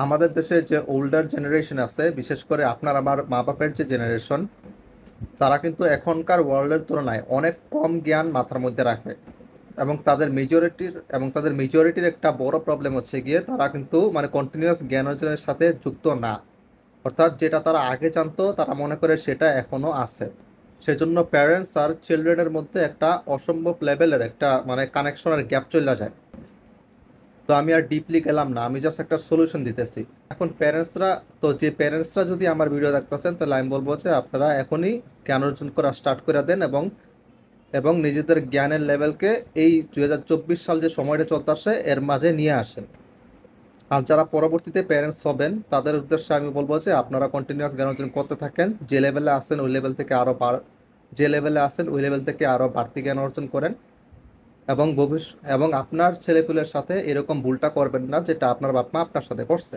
আমাদের দেশে যে ওল্ডার জেনারেশন আছে, বিশেষ করে আপনার আমার মা বাপের যে জেনারেশন, তারা কিন্তু এখনকার ওয়ার্ল্ডের তুলনায় অনেক কম জ্ঞান মাথার মধ্যে রাখে। এবং তাদের মেজরিটির একটা বড় প্রবলেম হচ্ছে গিয়ে তারা কিন্তু মানে কন্টিনিউয়াস জ্ঞান অর্জনের সাথে যুক্ত না। অর্থাৎ যেটা তারা আগে জানতো তারা মনে করে সেটা এখনো আছে। সেজন্য প্যারেন্টস আর চিলড্রেনের মধ্যে একটা অসম্ভব লেভেলের একটা মানে কানেকশনের গ্যাপ চলে যায়। তো আমি আর ডিপলি গেলাম না, আমি জাস্ট একটা সলিউশন দিতেছি। এখন প্যারেন্টসরা, তো যে প্যারেন্টসরা যদি আমার ভিডিও দেখতেছেন তাহলে আমি বলবো যে আপনারা এখনই জ্ঞান অর্জন করা স্টার্ট করে দেন, এবং এবং নিজেদের জ্ঞানের লেভেলকে এই 2024 সাল যে সময়টা চলতেছে এর মাঝে নিয়ে আসেন। আর যারা পরবর্তীতে প্যারেন্টস হবেন তাদের উদ্দেশ্যে আমি বলবো যে আপনারা কন্টিনিউয়াস জ্ঞান অর্জন করতে থাকেন, যে লেভেলে আছেন ওই লেভেল থেকে আরও বাড়তি জ্ঞান অর্জন করেন। এবং আপনার ছেলেপুলের সাথে এরকম ভুলটা করবেন না যেটা আপনার বাপ মা আপনার সাথে করছে।